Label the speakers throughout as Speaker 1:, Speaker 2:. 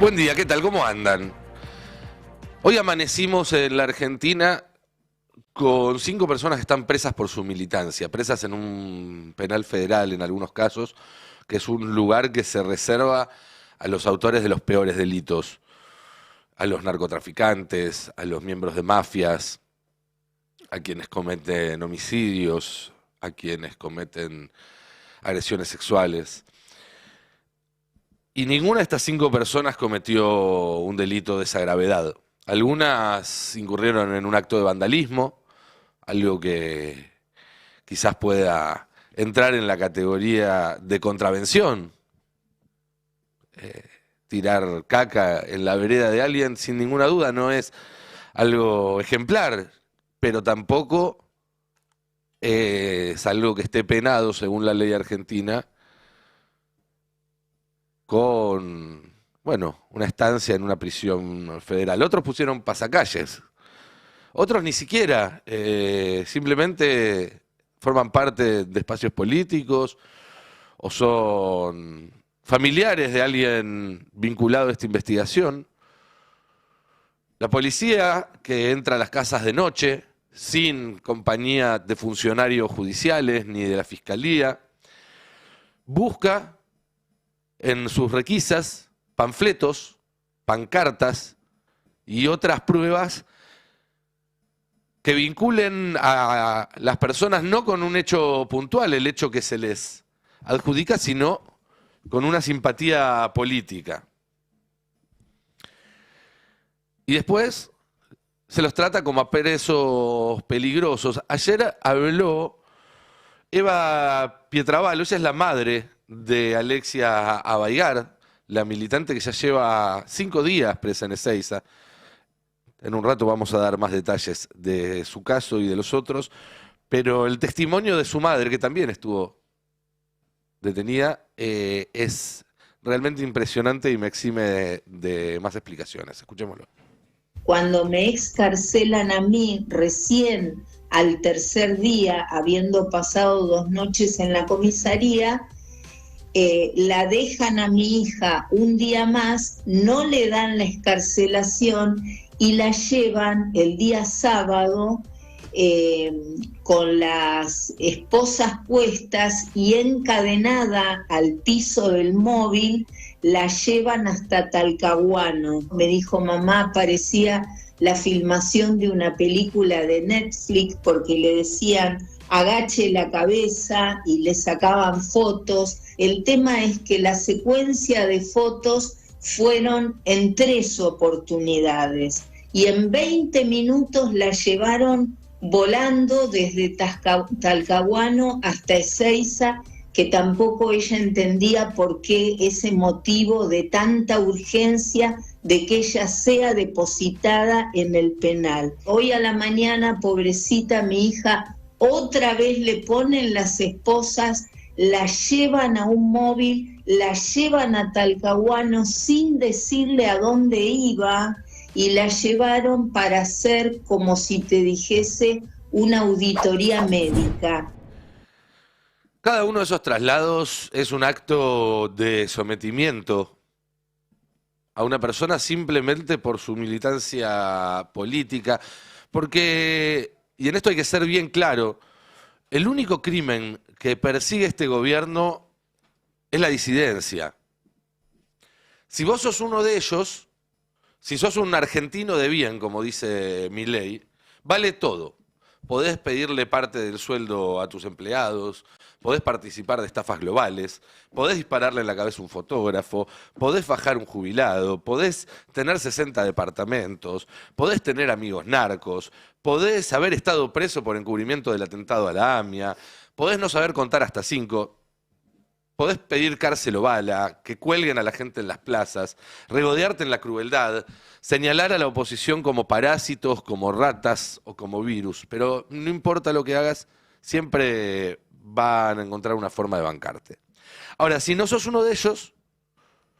Speaker 1: Buen día, ¿qué tal? ¿Cómo andan? Hoy amanecimos en la Argentina con 5 personas que están presas por su militancia, presas en un penal federal en algunos casos, que es un lugar que se reserva a los autores de los peores delitos, a los narcotraficantes, a los miembros de mafias, a quienes cometen homicidios, a quienes cometen agresiones sexuales. Y ninguna de estas 5 personas cometió un delito de esa gravedad. Algunas incurrieron en un acto de vandalismo, algo que quizás pueda entrar en la categoría de contravención. Tirar caca en la vereda de alguien, sin ninguna duda, no es algo ejemplar, pero tampoco es algo que esté penado, según la ley argentina, con, bueno, una estancia en una prisión federal. Otros pusieron pasacalles, otros ni siquiera, simplemente forman parte de espacios políticos o son familiares de alguien vinculado a esta investigación. La policía que entra a las casas de noche sin compañía de funcionarios judiciales ni de la fiscalía, busca en sus requisas panfletos, pancartas y otras pruebas que vinculen a las personas no con un hecho puntual, el hecho que se les adjudica, sino con una simpatía política. Y después se los trata como a presos peligrosos. Ayer habló Eva Pietravallo, ella es la madre de Alexia Abaigar, la militante que ya lleva 5 días presa en Ezeiza. En un rato vamos a dar más detalles de su caso y de los otros, pero el testimonio de su madre, que también estuvo detenida, es realmente impresionante y me exime de más explicaciones. Escuchémoslo.
Speaker 2: Cuando me excarcelan a mí, recién al tercer día, habiendo pasado 2 noches en la comisaría, la dejan a mi hija un día más, no le dan la excarcelación y la llevan el día sábado con las esposas puestas y encadenada al piso del móvil, la llevan hasta Talcahuano. Me dijo, mamá, parecía la filmación de una película de Netflix porque le decían agache la cabeza y le sacaban fotos. El tema es que la secuencia de fotos fueron en 3 oportunidades y en 20 minutos la llevaron volando desde Talcahuano hasta Ezeiza, que tampoco ella entendía por qué ese motivo de tanta urgencia de que ella sea depositada en el penal. Hoy a la mañana, pobrecita mi hija, otra vez le ponen las esposas, la llevan a un móvil, la llevan a Talcahuano sin decirle a dónde iba y la llevaron para hacer, como si te dijese, una auditoría médica.
Speaker 1: Cada uno de esos traslados es un acto de sometimiento a una persona simplemente por su militancia política, porque, y en esto hay que ser bien claro, el único crimen que persigue este gobierno es la disidencia. Si vos sos uno de ellos, si sos un argentino de bien, como dice Milei, vale todo. Podés pedirle parte del sueldo a tus empleados, podés participar de estafas globales, podés dispararle en la cabeza a un fotógrafo, podés fajar un jubilado, podés tener 60 departamentos, podés tener amigos narcos, podés haber estado preso por encubrimiento del atentado a la AMIA, podés no saber contar hasta 5, podés pedir cárcel o bala, que cuelguen a la gente en las plazas, regodearte en la crueldad, señalar a la oposición como parásitos, como ratas o como virus. Pero no importa lo que hagas, siempre van a encontrar una forma de bancarte. Ahora, si no sos uno de ellos,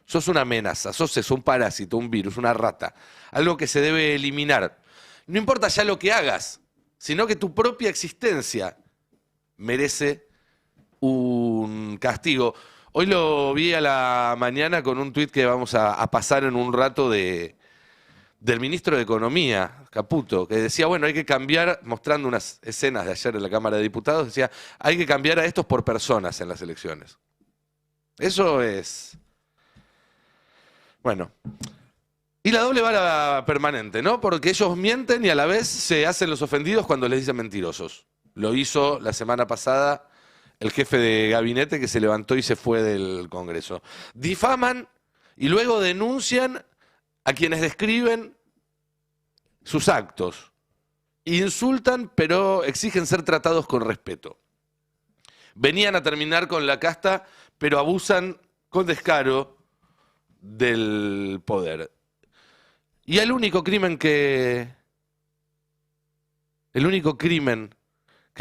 Speaker 1: sos una amenaza, sos eso, un parásito, un virus, una rata, algo que se debe eliminar. No importa ya lo que hagas, sino que tu propia existencia merece un castigo. Hoy lo vi a la mañana con un tuit que vamos a pasar en un rato del ministro de Economía, Caputo, que decía, bueno, hay que cambiar, mostrando unas escenas de ayer en la Cámara de Diputados, decía, hay que cambiar a estos por personas en las elecciones. Eso es... Bueno. Y la doble vara permanente, ¿no? Porque ellos mienten y a la vez se hacen los ofendidos cuando les dicen mentirosos. Lo hizo la semana pasada el jefe de gabinete que se levantó y se fue del Congreso. Difaman y luego denuncian a quienes describen sus actos. Insultan, pero exigen ser tratados con respeto. Venían a terminar con la casta, pero abusan con descaro del poder. Y el único crimen que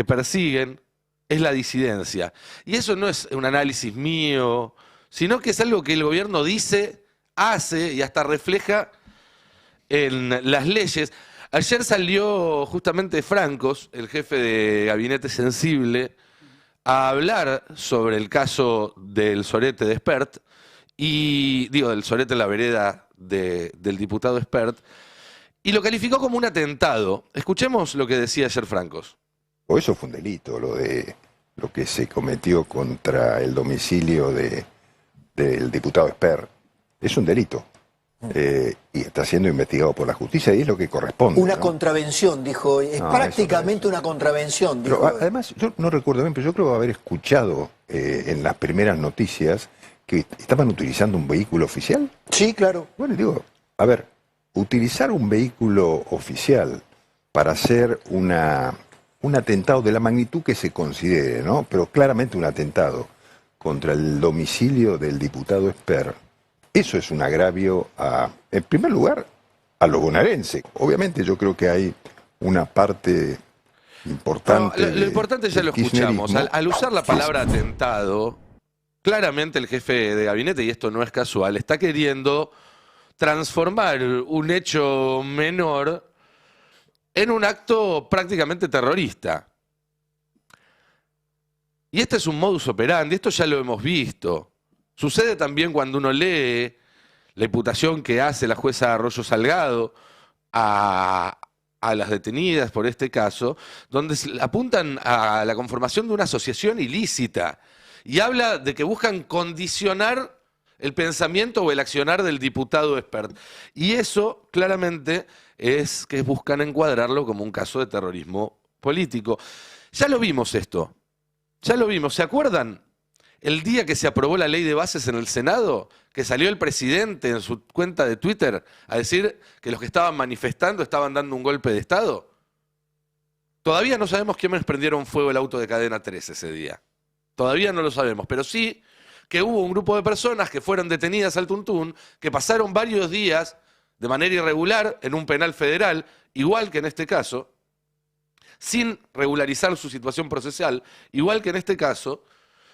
Speaker 1: persiguen es la disidencia. Y eso no es un análisis mío, sino que es algo que el gobierno dice, hace y hasta refleja en las leyes. Ayer salió justamente Francos, el jefe de Gabinete Sensible, a hablar sobre el caso del sorete de Espert, y digo, del sorete en la vereda del diputado Espert, y lo calificó como un atentado. Escuchemos lo que decía ayer Francos.
Speaker 3: O eso fue un delito, lo que se cometió contra el domicilio del diputado Espert. Es un delito. Y está siendo investigado por la justicia y es lo que corresponde.
Speaker 4: Una
Speaker 3: ¿no?
Speaker 4: contravención, dijo. Es prácticamente una contravención, dijo.
Speaker 3: Pero, además, yo no recuerdo bien, pero yo creo haber escuchado en las primeras noticias que estaban utilizando un vehículo oficial.
Speaker 4: Sí, claro.
Speaker 3: Bueno, digo, a ver, utilizar un vehículo oficial para hacer un atentado de la magnitud que se considere, ¿no? Pero claramente un atentado contra el domicilio del diputado Espert, eso es un agravio, en primer lugar, a los bonaerenses. Obviamente yo creo que hay una parte importante...
Speaker 1: No, lo importante ya lo escuchamos. Al usar la palabra atentado, claramente el jefe de gabinete, y esto no es casual, está queriendo transformar un hecho menor en un acto prácticamente terrorista. Y este es un modus operandi, esto ya lo hemos visto. Sucede también cuando uno lee la imputación que hace la jueza Arroyo Salgado a las detenidas por este caso, donde apuntan a la conformación de una asociación ilícita y habla de que buscan condicionar el pensamiento o el accionar del diputado Espert. Y eso claramente es que buscan encuadrarlo como un caso de terrorismo político. Ya lo vimos esto, ya lo vimos. ¿Se acuerdan? El día que se aprobó la ley de bases en el Senado, que salió el presidente en su cuenta de Twitter a decir que los que estaban manifestando estaban dando un golpe de Estado. Todavía no sabemos quiénes prendieron fuego el auto de Cadena 13 ese día. Todavía no lo sabemos, pero sí que hubo un grupo de personas que fueron detenidas al tuntún, que pasaron varios días de manera irregular en un penal federal, igual que en este caso, sin regularizar su situación procesal, igual que en este caso,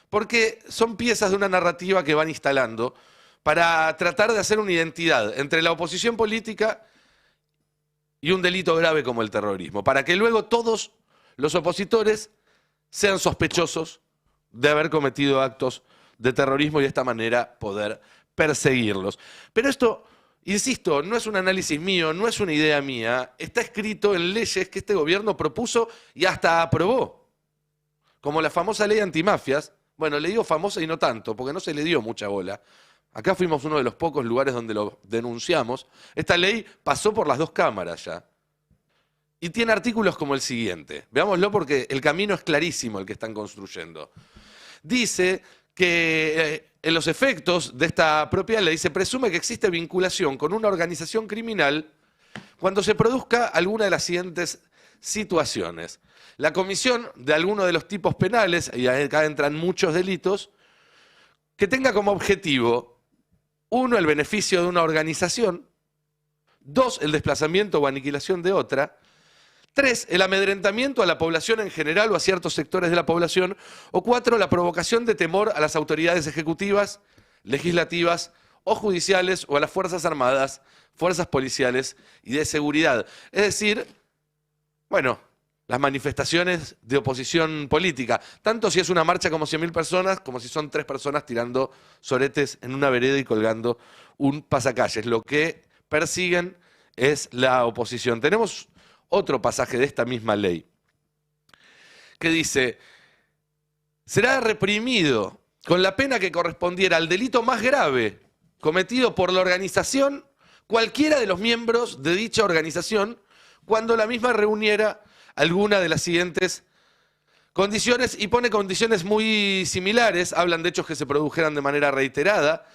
Speaker 1: porque son piezas de una narrativa que van instalando para tratar de hacer una identidad entre la oposición política y un delito grave como el terrorismo, para que luego todos los opositores sean sospechosos de haber cometido actos de terrorismo y de esta manera poder perseguirlos. Pero esto, insisto, no es un análisis mío, no es una idea mía, está escrito en leyes que este gobierno propuso y hasta aprobó, como la famosa ley antimafias. Bueno, le digo famosa y no tanto, porque no se le dio mucha bola. Acá fuimos uno de los pocos lugares donde lo denunciamos. Esta ley pasó por las dos cámaras ya. Y tiene artículos como el siguiente. Veámoslo porque el camino es clarísimo el que están construyendo. Dice que en los efectos de esta propia ley se presume que existe vinculación con una organización criminal cuando se produzca alguna de las siguientes situaciones. La comisión de alguno de los tipos penales, y acá entran muchos delitos, que tenga como objetivo, 1, el beneficio de una organización, 2, el desplazamiento o aniquilación de otra, 3, el amedrentamiento a la población en general o a ciertos sectores de la población, o 4, la provocación de temor a las autoridades ejecutivas, legislativas o judiciales o a las Fuerzas Armadas, fuerzas policiales y de seguridad. Es decir, bueno, las manifestaciones de oposición política, tanto si es una marcha como 100.000 personas, como si son 3 personas tirando soretes en una vereda y colgando un pasacalles. Lo que persiguen es la oposición. Tenemos otro pasaje de esta misma ley que dice: será reprimido con la pena que correspondiera al delito más grave cometido por la organización cualquiera de los miembros de dicha organización cuando la misma reuniera alguna de las siguientes condiciones, y pone condiciones muy similares. Hablan de hechos que se produjeran de manera reiterada,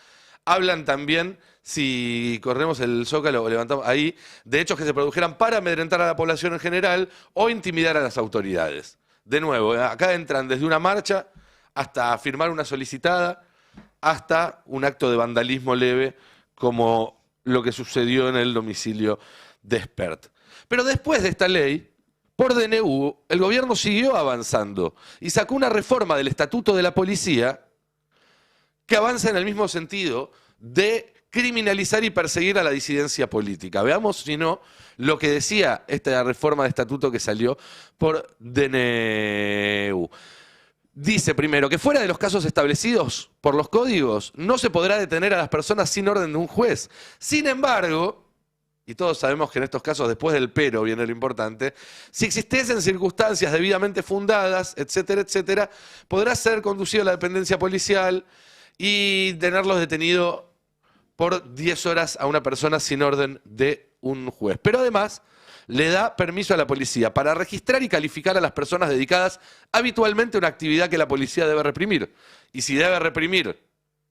Speaker 1: hablan también, si corremos el zócalo o levantamos ahí, de hechos que se produjeran para amedrentar a la población en general o intimidar a las autoridades. De nuevo, acá entran desde una marcha hasta firmar una solicitada, hasta un acto de vandalismo leve, como lo que sucedió en el domicilio de Espert. Pero después de esta ley, por DNU, el gobierno siguió avanzando y sacó una reforma del Estatuto de la Policía que avanza en el mismo sentido de criminalizar y perseguir a la disidencia política. Veamos, si no, lo que decía esta reforma de estatuto que salió por DNU. Dice primero que fuera de los casos establecidos por los códigos no se podrá detener a las personas sin orden de un juez. Sin embargo, y todos sabemos que en estos casos después del pero viene lo importante, si existiesen circunstancias debidamente fundadas, etcétera, etcétera, podrá ser conducido a la dependencia policial y tenerlos detenidos por 10 horas a una persona sin orden de un juez. Pero además le da permiso a la policía para registrar y calificar a las personas dedicadas habitualmente a una actividad que la policía debe reprimir. Y si debe reprimir,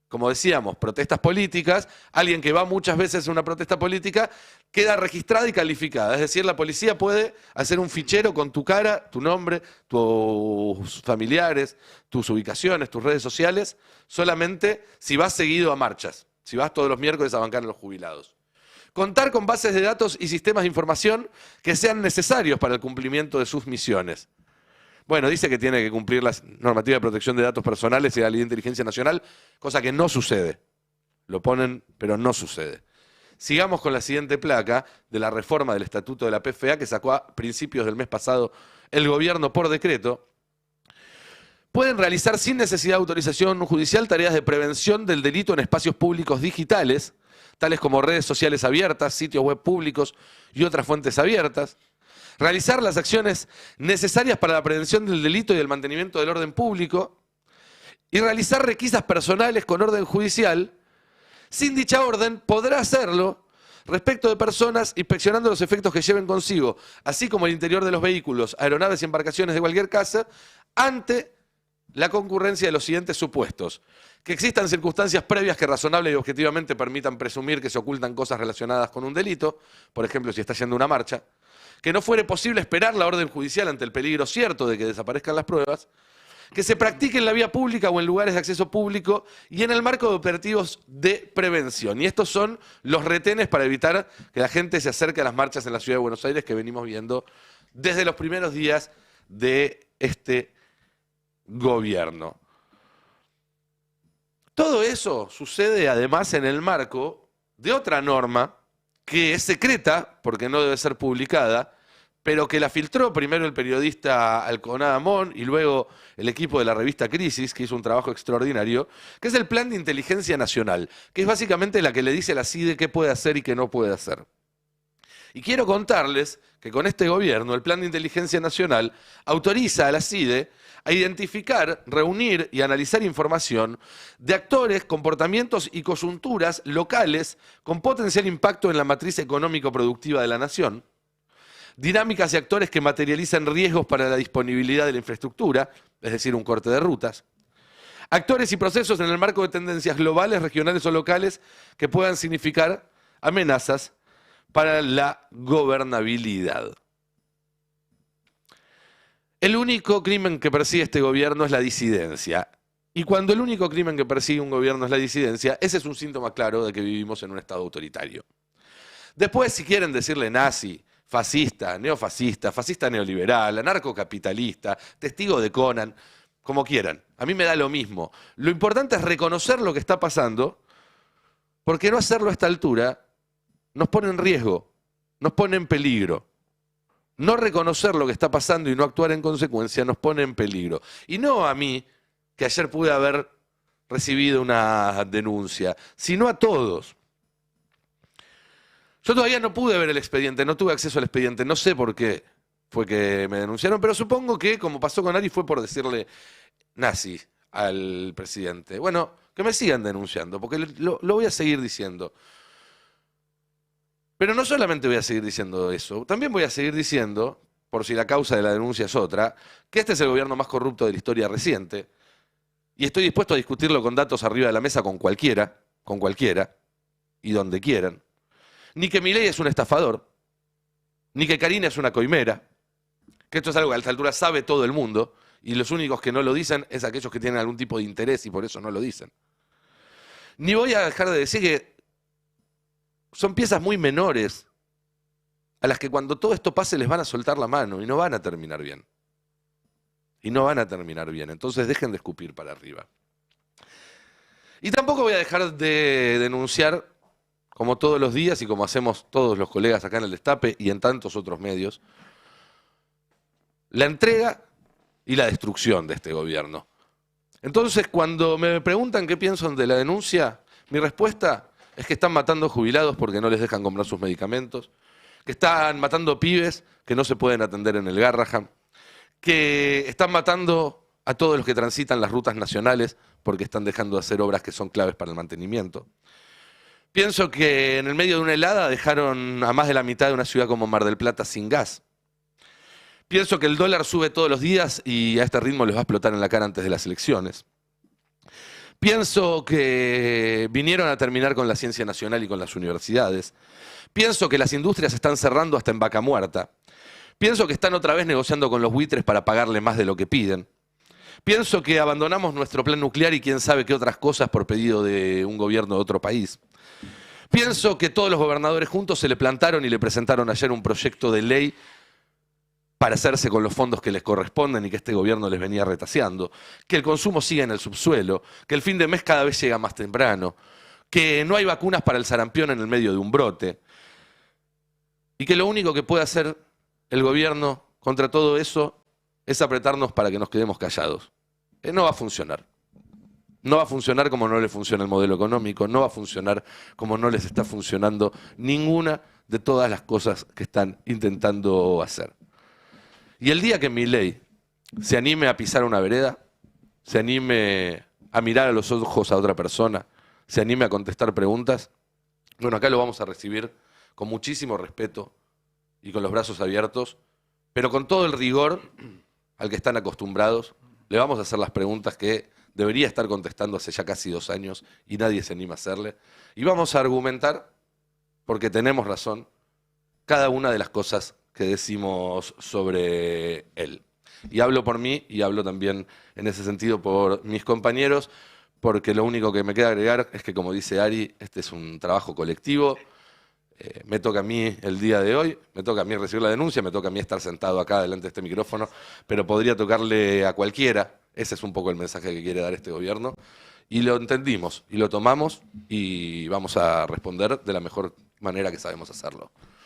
Speaker 1: como decíamos, protestas políticas, alguien que va muchas veces a una protesta política queda registrada y calificada. Es decir, la policía puede hacer un fichero con tu cara, tu nombre, tus familiares, tus ubicaciones, tus redes sociales, solamente si vas seguido a marchas, si vas todos los miércoles a bancar a los jubilados. Contar con bases de datos y sistemas de información que sean necesarios para el cumplimiento de sus misiones. Bueno, dice que tiene que cumplir la normativa de protección de datos personales y la ley de inteligencia nacional, cosa que no sucede. Lo ponen, pero no sucede. Sigamos con la siguiente placa de la reforma del Estatuto de la PFA que sacó a principios del mes pasado el gobierno por decreto. Pueden realizar sin necesidad de autorización judicial tareas de prevención del delito en espacios públicos digitales, tales como redes sociales abiertas, sitios web públicos y otras fuentes abiertas. Realizar las acciones necesarias para la prevención del delito y el mantenimiento del orden público. Y realizar requisas personales con orden judicial. Sin dicha orden, podrá hacerlo respecto de personas inspeccionando los efectos que lleven consigo, así como el interior de los vehículos, aeronaves y embarcaciones de cualquier clase, ante la concurrencia de los siguientes supuestos: que existan circunstancias previas que razonable y objetivamente permitan presumir que se ocultan cosas relacionadas con un delito, por ejemplo, si está yendo una marcha; que no fuere posible esperar la orden judicial ante el peligro cierto de que desaparezcan las pruebas; que se practique en la vía pública o en lugares de acceso público y en el marco de operativos de prevención. Y estos son los retenes para evitar que la gente se acerque a las marchas en la ciudad de Buenos Aires que venimos viendo desde los primeros días de este gobierno. Todo eso sucede además en el marco de otra norma que es secreta, porque no debe ser publicada, pero que la filtró primero el periodista Alconada Amón y luego el equipo de la revista Crisis, que hizo un trabajo extraordinario, que es el Plan de Inteligencia Nacional, que es básicamente la que le dice a la CIDE qué puede hacer y qué no puede hacer. Y quiero contarles que con este gobierno, el Plan de Inteligencia Nacional autoriza a la CIDE a identificar, reunir y analizar información de actores, comportamientos y coyunturas locales con potencial impacto en la matriz económico-productiva de la nación, dinámicas y actores que materializan riesgos para la disponibilidad de la infraestructura, es decir, un corte de rutas, actores y procesos en el marco de tendencias globales, regionales o locales que puedan significar amenazas para la gobernabilidad. El único crimen que persigue este gobierno es la disidencia. Y cuando el único crimen que persigue un gobierno es la disidencia, ese es un síntoma claro de que vivimos en un Estado autoritario. Después, si quieren decirle nazi, fascista, neofascista, fascista neoliberal, anarcocapitalista, testigo de Conan, como quieran. A mí me da lo mismo. Lo importante es reconocer lo que está pasando, porque no hacerlo a esta altura nos pone en riesgo, nos pone en peligro. No reconocer lo que está pasando y no actuar en consecuencia nos pone en peligro. Y no a mí, que ayer pude haber recibido una denuncia, sino a todos. Yo todavía no pude ver el expediente, no tuve acceso al expediente, no sé por qué fue que me denunciaron, pero supongo que, como pasó con Ari, fue por decirle nazi al presidente. Bueno, que me sigan denunciando, porque lo voy a seguir diciendo. Pero no solamente voy a seguir diciendo eso, también voy a seguir diciendo, por si la causa de la denuncia es otra, que este es el gobierno más corrupto de la historia reciente, y estoy dispuesto a discutirlo con datos arriba de la mesa con cualquiera, y donde quieran. Ni que Milei es un estafador, ni que Karina es una coimera, que esto es algo que a esta altura sabe todo el mundo, y los únicos que no lo dicen es aquellos que tienen algún tipo de interés y por eso no lo dicen. Ni voy a dejar de decir que son piezas muy menores a las que cuando todo esto pase les van a soltar la mano y no van a terminar bien. Y no van a terminar bien. Entonces dejen de escupir para arriba. Y tampoco voy a dejar de denunciar, como todos los días y como hacemos todos los colegas acá en el Destape y en tantos otros medios, la entrega y la destrucción de este gobierno. Entonces, cuando me preguntan qué pienso de la denuncia, mi respuesta es que están matando jubilados porque no les dejan comprar sus medicamentos, que están matando pibes que no se pueden atender en el Garrahan, que están matando a todos los que transitan las rutas nacionales porque están dejando de hacer obras que son claves para el mantenimiento. Pienso que en el medio de una helada dejaron a más de la mitad de una ciudad como Mar del Plata sin gas. Pienso que el dólar sube todos los días y a este ritmo les va a explotar en la cara antes de las elecciones. Pienso que vinieron a terminar con la ciencia nacional y con las universidades. Pienso que las industrias están cerrando hasta en Vaca Muerta. Pienso que están otra vez negociando con los buitres para pagarle más de lo que piden. Pienso que abandonamos nuestro plan nuclear y quién sabe qué otras cosas por pedido de un gobierno de otro país. Pienso que todos los gobernadores juntos se le plantaron y le presentaron ayer un proyecto de ley para hacerse con los fondos que les corresponden y que este gobierno les venía retaseando, que el consumo sigue en el subsuelo, que el fin de mes cada vez llega más temprano, que no hay vacunas para el sarampión en el medio de un brote, y que lo único que puede hacer el gobierno contra todo eso es apretarnos para que nos quedemos callados. No va a funcionar. No va a funcionar como no le funciona el modelo económico, no va a funcionar como no les está funcionando ninguna de todas las cosas que están intentando hacer. Y el día que Milei se anime a pisar una vereda, se anime a mirar a los ojos a otra persona, se anime a contestar preguntas, bueno, acá lo vamos a recibir con muchísimo respeto y con los brazos abiertos, pero con todo el rigor al que están acostumbrados. Le vamos a hacer las preguntas que debería estar contestando hace ya casi 2 años y nadie se anima a hacerle. Y vamos a argumentar, porque tenemos razón, cada una de las cosas que decimos sobre él. Y hablo por mí y hablo también en ese sentido por mis compañeros, porque lo único que me queda agregar es que, como dice Ari, este es un trabajo colectivo. Me toca a mí el día de hoy, me toca a mí recibir la denuncia, me toca a mí estar sentado acá delante de este micrófono, pero podría tocarle a cualquiera. Ese es un poco el mensaje que quiere dar este gobierno. Y lo entendimos, y lo tomamos, y vamos a responder de la mejor manera que sabemos hacerlo.